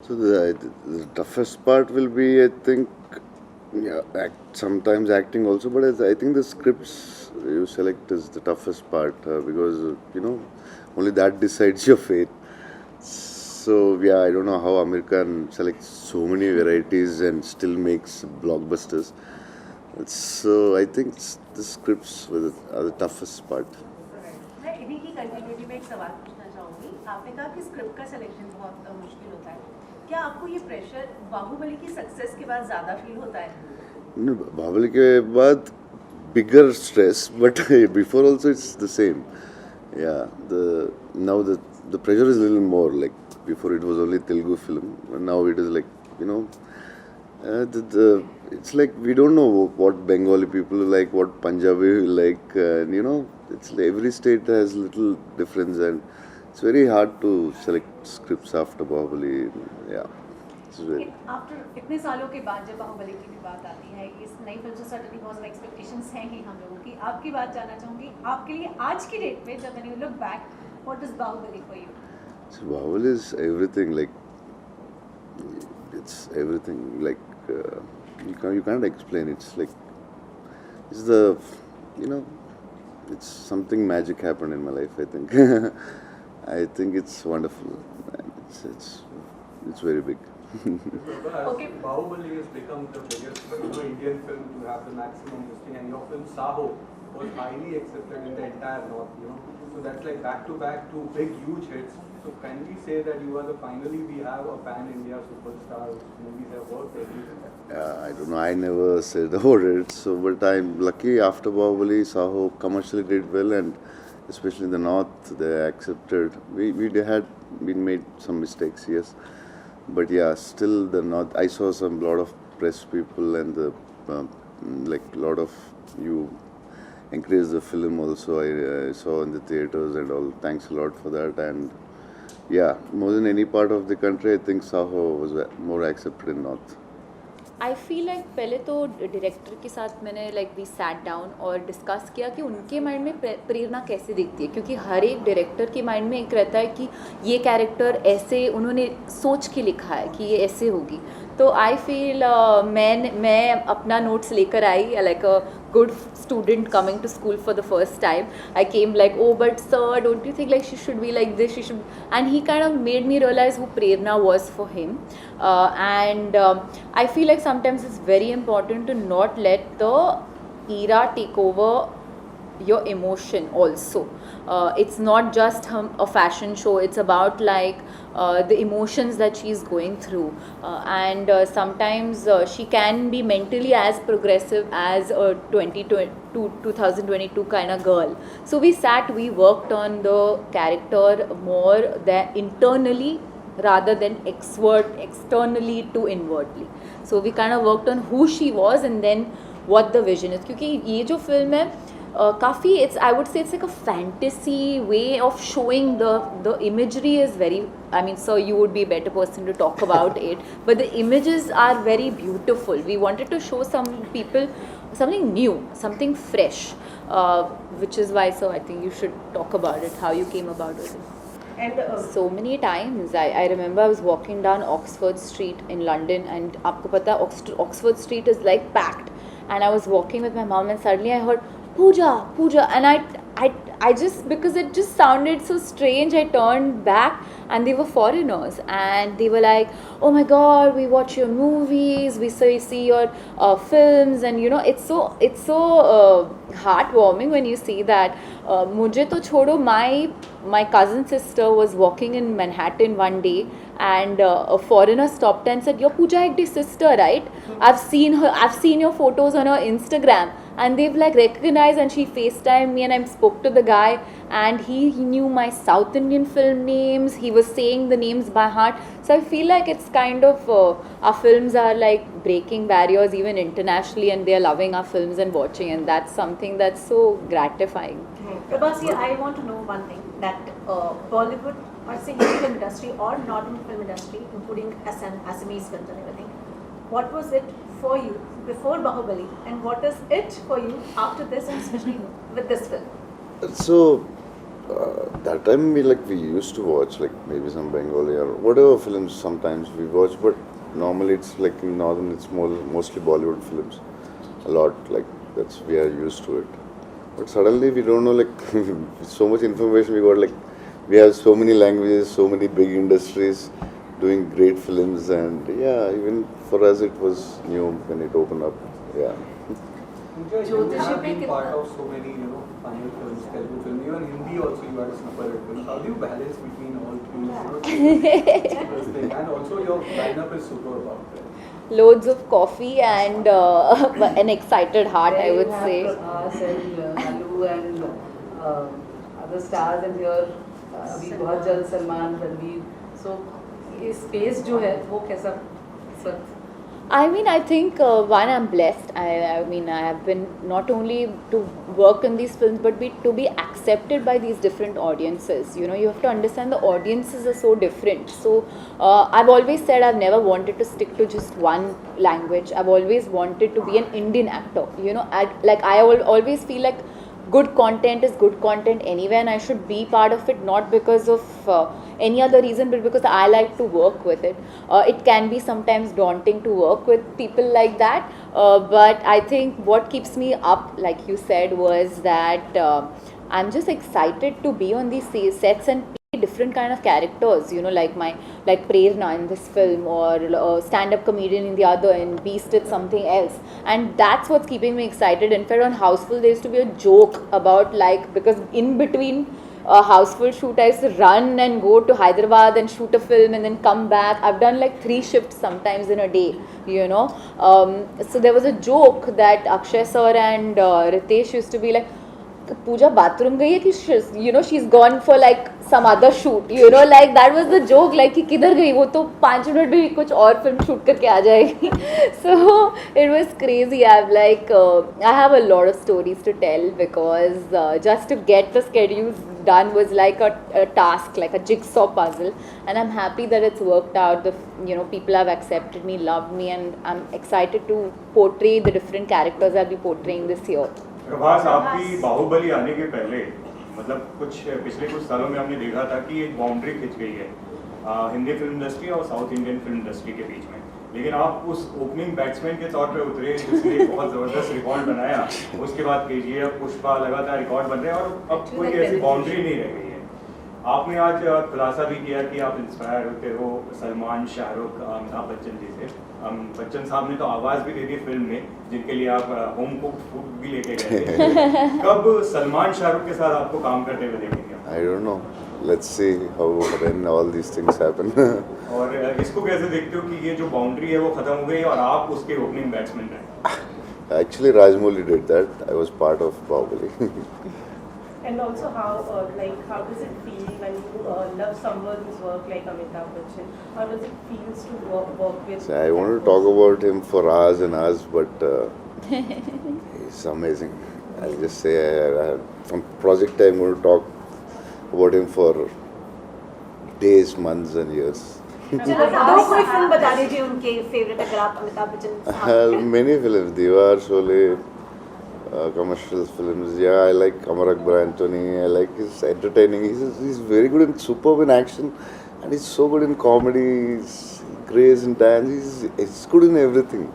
So the toughest part will be, I think, yeah, sometimes acting also, but I think the scripts you select is the toughest part because only that decides your fate. So yeah, I don't know how American selects so many varieties and still makes blockbusters. So I think the scripts are the toughest part. मैं इन्हीं की continuity में एक सवाल पूछना चाहूँगी। आपने कहा कि स्क्रिप्ट का सिलेक्शन बहुत मुश्किल होता है। क्या आपको ये प्रेशर बाहुबली की सक्सेस के बाद ज़्यादा फील होता है? No, बाहुबली के बाद bigger stress, but before also it's the same. Yeah, now the pressure is a little more. Like before it was only Telugu film, and now it is like it's like we don't know what Bengali people like, what Punjabi like, and it's like every state has little difference, and it's very hard to select scripts after Bahubali. Yeah, it's very. After इतने सालों के बाद जब बाहुबली की भी बात आती है कि इस नई फिल्म से सर्टेनली बहुत सारे एक्सपेक्टेशंस हैं ही हम लोगों की। आपकी बात जानना चाहूँगी, आपके लिए आज की डेट में जब when you look back, what is Baahubali for you? So Bahubali is everything. Like it's everything. Like you can't explain. It's like it's the you know it's something magic happened in my life. I think I think it's wonderful. And it's very big. Okay. Bahubali has become the biggest Indian film to have the maximum listing, and your film Saho was highly accepted in the entire North. So that's like back to back two big huge hits. So can we say that you are finally we have a pan-India superstar whose movies have worked everywhere? I don't know. I never said about it. So, but I'm lucky. After Bahubali, Saho commercially did well, and especially in the north, they accepted. We had been made some mistakes, yes, but yeah, still the north. I saw some lot of press people and the like lot of you encouraged the film also. I saw in the theaters and all. Thanks a lot for that. And yeah, more than any part of the country, I think Saho was more accepted in north. I feel like पहले तो director के साथ मैंने like we sat down और discuss किया कि उनके mind में प्रेरणा कैसे दिखती है, क्योंकि हर एक डायरेक्टर के माइंड में एक रहता है कि ये कैरेक्टर ऐसे उन्होंने सोच के लिखा है कि ये ऐसे होगी। तो आई फील मैं अपना नोट्स लेकर I like a good student coming to school for the first time. I came like, oh, but sir, don't you think like she should be like this? She should, and he kind of made me realize who Prerna was for him. And I feel like sometimes it's very important to not let the era take over your emotion also. It's not just a fashion show, it's about like the emotions that she's going through, and sometimes she can be mentally as progressive as a 2022 kind of girl. So we worked on the character more than internally rather than externally to inwardly. So we kind of worked on who she was and then what the vision is, क्योंकि ये जो film है काफ़ी it's I would say it's like a fantasy way of showing the imagery is very, I mean, sir, you would be a better person to talk about it, but the images are very beautiful. We wanted to show some people something new, something fresh, which is why, so I think you should talk about it, how you came about it. And So many times I remember I was walking down Oxford Street in London, and आपको पता है Oxford Street is like packed, and I was walking with my mom and suddenly I heard Pooja, and I just, because it just sounded so strange, I turned back and they were foreigners and they were like, oh my god, we watch your movies, we see your films, and it's so heartwarming when you see that. मुझे तो छोड़ो, my cousin sister was walking in Manhattan one day and a foreigner stopped and said, you're Pooja Hegde's sister, right? I've seen your photos on her Instagram. And they've like recognized, and she FaceTimed me and I spoke to the guy and he knew my South Indian film names. He was saying the names by heart. So I feel like it's kind of, our films are like breaking barriers even internationally, and they're loving our films and watching, and that's something that's so gratifying. Prabhas, I want to know one thing, that Bollywood or say Hindi film industry or northern film industry, including Assamese films and everything, what was it for you before Bahubali, and what is it for you after this, and especially with this film? So That time we used to watch like maybe some Bengali or whatever films sometimes we watch, but normally it's like in northern it's mostly Bollywood films. A lot like that's we are used to it. But suddenly we don't know like so much information we got, like we have so many languages, so many big industries doing great films, and yeah, even for us it was new when it opened up. Yeah. Pooja, you have been part of so many, Tamil films, Telugu films, even Hindi also you had a snapper at films. How do you balance between all three? And also your lineup is super about that. Loads of coffee and an excited heart, I would say. Prabhas and Alu and other stars and here अभी बहुत जल्द Salman Ranveer, so ये space जो है वो कैसा इस वक्त? I mean, I think one, I'm blessed. I mean, I have been not only to work in these films, but to be accepted by these different audiences. You know, you have to understand the audiences are so different. So, I've always said I've never wanted to stick to just one language. I've always wanted to be an Indian actor. You know, I always feel like good content is good content anyway, and I should be part of it, not because of any other reason, but because I like to work with it. It can be sometimes daunting to work with people like that, but I think what keeps me up, like you said, was that I'm just excited to be on these sets and play different kind of characters, you know, like Prerna in this film, or stand-up comedian in the other, and Beast did something else, and that's what's keeping me excited. In fact, on Houseful there used to be a joke about, like, because in between a Houseful shoot I used to run and go to Hyderabad and shoot a film and then come back. I've done like 3 shifts sometimes in a day, you know. So there was a joke that Akshay sir and Ritesh used to be like, Pooja bathroom gayi hai ki, you know, she's gone for like some other shoot, you know, like that was the joke, like कि किधर गई वो तो 5 minute भी कुछ और film shoot करके आ जाएगी. So it was crazy. I have a lot of stories to tell, because just to get the schedules done was like a task, like a jigsaw puzzle, and I'm happy that it's worked out. People have accepted me, loved me, and I'm excited to portray the different characters I'll be portraying this year. Prabhas, आपकी बाहुबली आने के पहले मतलब पिछले कुछ सालों में हमने देखा था कि एक बाउंड्री खिंच गई है हिंदी फिल्म इंडस्ट्री और साउथ इंडियन फिल्म इंडस्ट्री के बीच में, लेकिन आप उस ओपनिंग बैट्समैन के तौर पे उतरे जिसने एक बहुत ज़बरदस्त रिकॉर्ड बनाया. उसके बाद केजीएफ, पुष्पा लगातार रिकॉर्ड बन रहे हैं और अब कोई ऐसी बाउंड्री नहीं रह गई है. आपने आज खुलासा भी किया कि आप इंस्पायर होते हो सलमान, शाहरुख, अमिताभ बच्चन जी से. बच्चन साहब ने तो आवाज़ भी दे दी फिल्म में, जिनके लिए आप होम कुक्ड फूड भी लेके गए थे. कब सलमान शाहरुख के साथ आपको काम करते हुए देखेंगे? I don't know. Let's see when all these things happen. और इसको कैसे देखते हो कि ये जो बाउंड्री है वो खत्म हो गई और आप उसके ओपनिंग बैट्समैन हैं? Actually, Rajmouli did that. I was part of Bahubali. And also how does it feel when you love someone's work like Amitabh Bachchan? How does it feel to work with? So I want to talk about him for hours and hours, but he's amazing. I'll just say on project I'm going to talk about him for days, months and years. दो कोई film बता दीजिए उनके favourite, अगर आप Amitabh Bachchan. Many films, Diwar, Sholay, commercial films. Yeah, I like Amar Akbar Anthony. I like his entertaining. He's very good in superb in action, and he's so good in comedy. He's grace in dance. He's good in everything.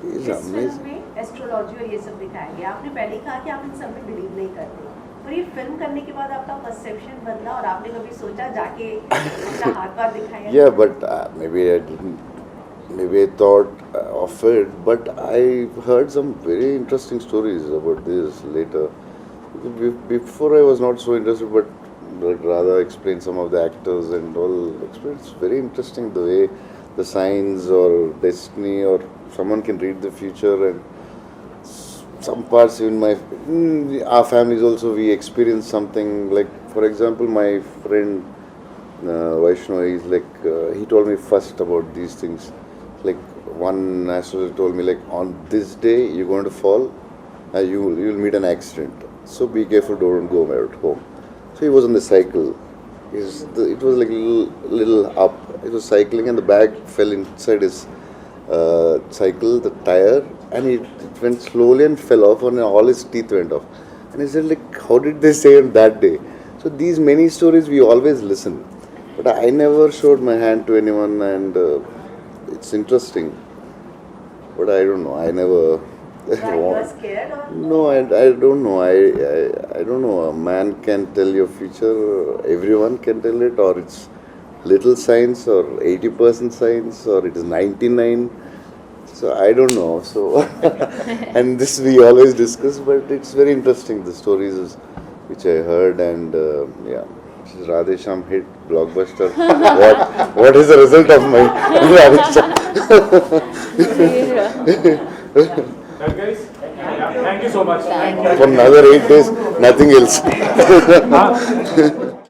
He's इस film amazing. में astrology और ये सब दिखाया गया. आपने पहले कहा कि आप इन सब में बिलीव नहीं करते, पर ये फिल्म करने के बाद आपका परसेप्शन बदला और आपने कभी सोचा जाके अपना हाथ पार दिखाया? Yeah, but maybe I didn't. Maybe I thought of it, but I heard some very interesting stories about this later. Before I was not so interested, but rather explain some of the actors and all. It's very interesting the way the signs or destiny or someone can read the future, and some parts in our families also we experience something. Like for example, my friend Vaishnav, he's like he told me first about these things. Like one astrologer told me, like on this day you're going to fall, you'll meet an accident. So be careful, don't go at home. So he was on the cycle. It was like little up. It was cycling and the bag fell inside his cycle, the tire, and it went slowly and fell off, and all his teeth went off. And he said, like, how did they say on that day? So these many stories we always listen, but I never showed my hand to anyone, and it's interesting. But I don't know. I never. Why you are scared or? No, I don't know. I don't know. A man can tell your future. Everyone can tell it, or it's little science, or 80% science, or it is 99. So I don't know. So and this we always discuss, but it's very interesting. The stories which I heard, and yeah, Radhe Shyam hit blockbuster. What is the result of my Radhe Shyam? Well, guys, thank you so much. Thank you. For another 8 days, nothing else.